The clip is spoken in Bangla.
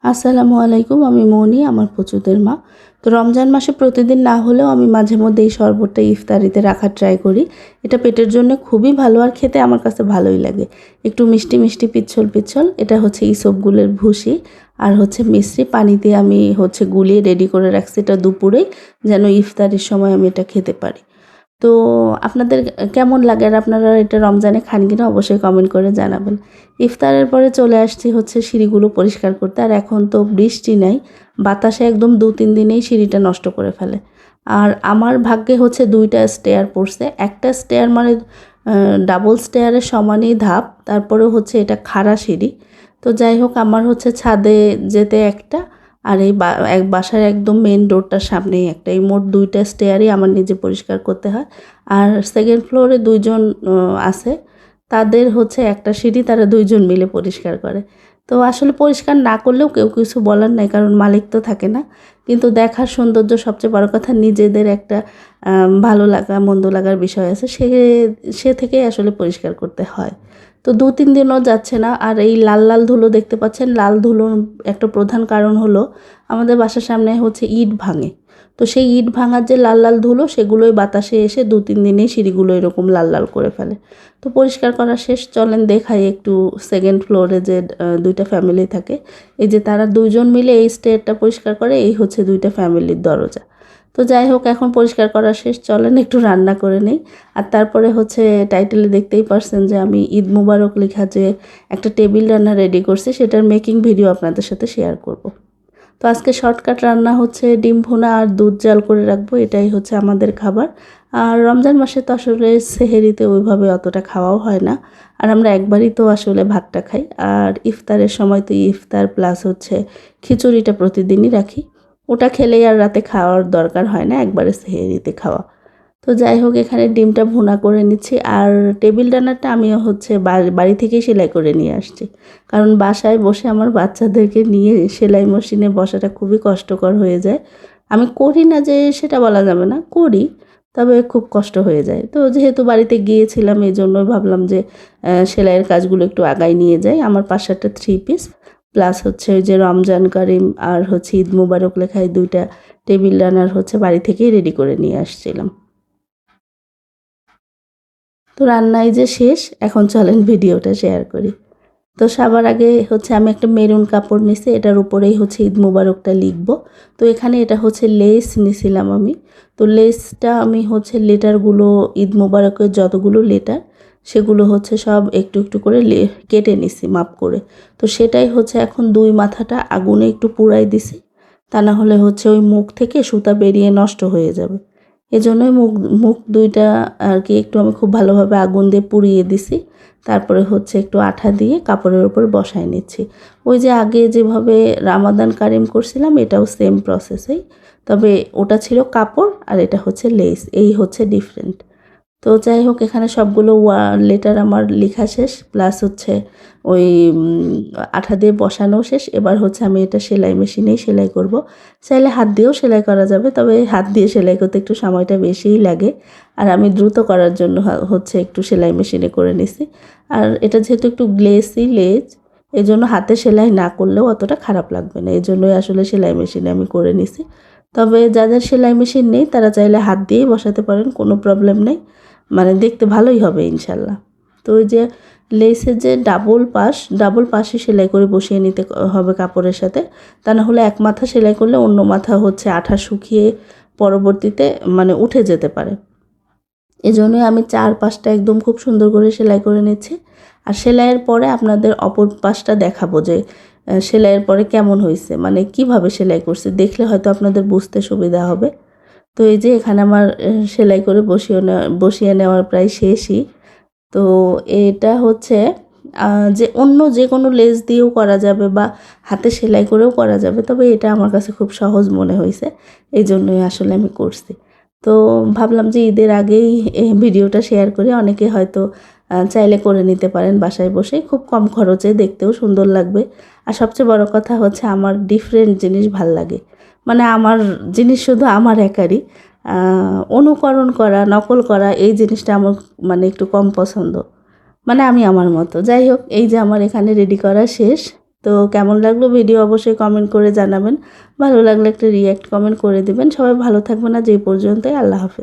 আসসালামু আলাইকুম। আমি মৌনি, আমার পুচুদের মা। তো রমজান মাসে প্রতিদিন না হলেও আমি মাঝে মধ্যে এই শরবতটা ইফতারিতে রাখার ট্রাই করি। এটা পেটের জন্য খুবই ভালো আর খেতে আমার কাছে ভালোই লাগে। একটু মিষ্টি মিষ্টি পিচ্ছল পিচ্ছল। এটা হচ্ছে ইসবগুলের ভুসি আর হচ্ছে মিশ্রি পানি দিয়ে আমি গুলিয়ে রেডি করে রাখছি এটা দুপুরেই, যেন ইফতারির সময় আমি এটা খেতে পারি। তো আপনাদের কেমন লাগে আর আপনারা এটা রমজানে খান কিনা অবশ্যই কমেন্ট করে জানাবেন। ইফতারের পরে চলে আসছি সিঁড়িগুলো পরিষ্কার করতে। আর এখন তো বৃষ্টি নাই, বাতাসে একদম 2-3 দিনেই সিঁড়িটা নষ্ট করে ফেলে। আর আমার ভাগ্যে 2টা স্টেয়ার পড়ছে। একটা স্টেয়ার মানে ডাবল স্টেয়ারের সমানই ধাপ, তারপরেও এটা খাড়া সিঁড়ি। তো যাই হোক, আমার ছাদে যেতে একটা, আর এই এক বাসার একদম মেন ডোরটার সামনেই একটা, এই মোট 2টা স্টেয়ারই আমার নিজে পরিষ্কার করতে হয়। আর সেকেন্ড ফ্লোরে 2 জন আছে, তাদের একটা সিঁড়ি তারা 2 জন মিলে পরিষ্কার করে। তো আসলে পরিষ্কার না করলেও কেউ কিছু বলার নাই, কারণ মালিক তো থাকে না। কিন্তু দেখার সৌন্দর্য সবচেয়ে বড় কথা, নিজেদের একটা ভালো লাগা মন্দ লাগার বিষয় আছে, সে থেকেই আসলে পরিষ্কার করতে হয়। তো 2-3 দিনও যাচ্ছে না। আর এই লাল লাল ধুলো দেখতে পাচ্ছেন, লাল ধুলোর একটা প্রধান কারণ হলো আমাদের বাসার সামনে ইট ভাঙে। তো সেই ইট ভাঙার যে লাল লাল ধুলো, সেগুলোই বাতাসে এসে 2-3 দিনেই সিঁড়িগুলো এরকম লাল লাল করে ফেলে। তো পরিষ্কার করা শেষ, চলেন দেখাই একটু। সেকেন্ড ফ্লোরে যে 2টা ফ্যামিলি থাকে, এই যে তারা 2 জন মিলে এই স্টেয়ারটা পরিষ্কার করে, এই 2টা ফ্যামিলির দরজা। তো যাই হোক, এখন পরিষ্কার করা শেষ, চলেন একটু রান্না করে নেই। আর তারপরে টাইটেলে দেখতেই পারছেন যে আমি ঈদ মুবারক লেখা যে একটা টেবিল রান্না রেডি করছি, সেটার মেকিং ভিডিও আপনাদের সাথে শেয়ার করব। তো আজকে শর্টকাট রান্না ডিম ভুনা আর দুধ জাল করে রাখবো, এটাই আমাদের খাবার। আর রমজান মাসে তো আসলে সেহেরিতে ওইভাবে অতটা খাওয়াও হয় না, আর আমরা একবারই তো আসলে ভাতটা খাই। আর ইফতারের সময় তো ইফতার প্লাস খিচুড়িটা প্রতিদিনই রাখি, ওটা খেলেই আর রাতে খাওয়ার দরকার হয় না, একবারে সেহেরিতে খাওয়া। তো যাই হোক, এখানে ডিমটা ভুনা করে নিচ্ছি। আর টেবিল রান্নাটা আমিও বাড়ি থেকেই সেলাই করে নিয়ে আসছি, কারণ বাসায় বসে আমার বাচ্চাদেরকে নিয়ে সেলাই মেশিনে বসাটা খুবই কষ্টকর হয়ে যায়। আমি করি না যে সেটা বলা যাবে না, করি, তবে খুব কষ্ট হয়ে যায়। তো যেহেতু বাড়িতে গিয়েছিলাম, এই জন্য ভাবলাম যে সেলাইয়ের কাজগুলো একটু আগায় নিয়ে যাই। আমার 5-7টা 3 পিস প্লাস ওই যে রমজান কারিম আর ঈদ মুবারক লেখায় 2টা টেবিল রানার বাড়ি থেকেই রেডি করে নিয়ে আসছিলাম। তো রান্নাই যে শেষ, এখন চলেন ভিডিওটা শেয়ার করি। তো সবার আগে আমি একটা মেরুন কাপড় নিছি, এটার উপরেই ঈদ মুবারকটা লিখব। তো এখানে এটা লেস নিছিলাম আমি। তো লেসটা আমি লেটারগুলো, ঈদ মুবারকের যতগুলো লেটার, সেগুলো সব একটু একটু করে কেটে নিছি মাপ করে। তো সেটাই এখন 2 মাথাটা আগুনে একটু পুড়াই দিছি, তা না হলে ওই মুখ থেকে সুতা বেরিয়ে নষ্ট হয়ে যাবে। এজন্যই মুখ মুখ 2টা আর কি একটু আমি খুব ভালোভাবে আগুন দিয়ে পুড়িয়ে দিছি। তারপরে একটু আঠা দিয়ে কাপড়ের উপর বসায় নিচ্ছি। ওই যে আগে যেভাবে রামাদান কারিম করছিলাম, এটাও সেম প্রসেসেই, তবে ওটা ছিল কাপড় আর এটা লেস, এই ডিফারেন্ট। তো যাই হোক, এখানে সবগুলো লেটার আমার লেখা শেষ, প্লাস ওই আঠা দিয়ে বসানো শেষ। এবার আমি এটা সেলাই মেশিনেই সেলাই করব। চাইলে হাত দিয়েও সেলাই করা যাবে, তবে হাত দিয়ে সেলাই করতে একটু সময়টা বেশিই লাগে, আর আমি দ্রুত করার জন্য একটু সেলাই মেশিনে করে নিছি। আর এটা যেহেতু একটু গ্লেসি লেজ, এজন্য হাতে সেলাই না করলেও অতটা খারাপ লাগবে না, এজন্যই আসলে সেলাই মেশিনে আমি করে নিছি। তবে যাদের সেলাই মেশিন নেই, তারা চাইলে হাত দিয়েই বসাতে পারেন, কোনো প্রবলেম নেই, মানে দেখতে ভালোই হবে ইনশাল্লাহ। তো ওই যে লেসের যে ডাবল পাশে সেলাই করে বসিয়ে নিতে হবে কাপড়ের সাথে, তা না হলে এক মাথা সেলাই করলে অন্য মাথা আঠা শুকিয়ে পরবর্তীতে মানে উঠে যেতে পারে। এজন্যই আমি 4-5টা একদম খুব সুন্দর করে সেলাই করে নিচ্ছি। আর সেলাইয়ের পরে আপনাদের অপর পাশটা দেখাবো যে সেলাইয়ের পরে কেমন হয়েছে, মানে কিভাবে সেলাই করছে, দেখলে হয়তো আপনাদের বুঝতে সুবিধা হবে। তো এই যে এখানে আমার সেলাই করে বসিয়ে নেওয়ার প্রায় শেষই। তো এটা যে অন্য যে কোনো লেস দিয়েও করা যাবে বা হাতে সেলাই করেও করা যাবে, তবে এটা আমার কাছে খুব সহজ মনে হয়েছে, এই জন্যই আসলে আমি করছি। তো ভাবলাম যে ঈদের আগেই এই ভিডিওটা শেয়ার করে, অনেকে হয়তো চাইলে করে নিতে পারেন বাসায় বসেই, খুব কম খরচে, দেখতেও সুন্দর লাগবে। আর সবচেয়ে বড় কথা আমার ডিফারেন্ট জিনিস ভাল লাগে, মানে আমার জিনিস শুধু আমার একারই, অনুকরণ করা, নকল করা, এই জিনিসটা আমার মানে একটু কম পছন্দ, মানে আমি আমার মতো। যাই হোক, এই যে আমার এখানে রেডি করা শেষ, তো কেমন লাগলো ভিডিও অবশ্যই কমেন্ট করে জানাবেন। ভালো লাগলে একটা রিঅ্যাক্ট কমেন্ট করে দিবেন। সবাই ভালো থাকবেন, আজ এই পর্যন্তই। আল্লাহ হাফেজ।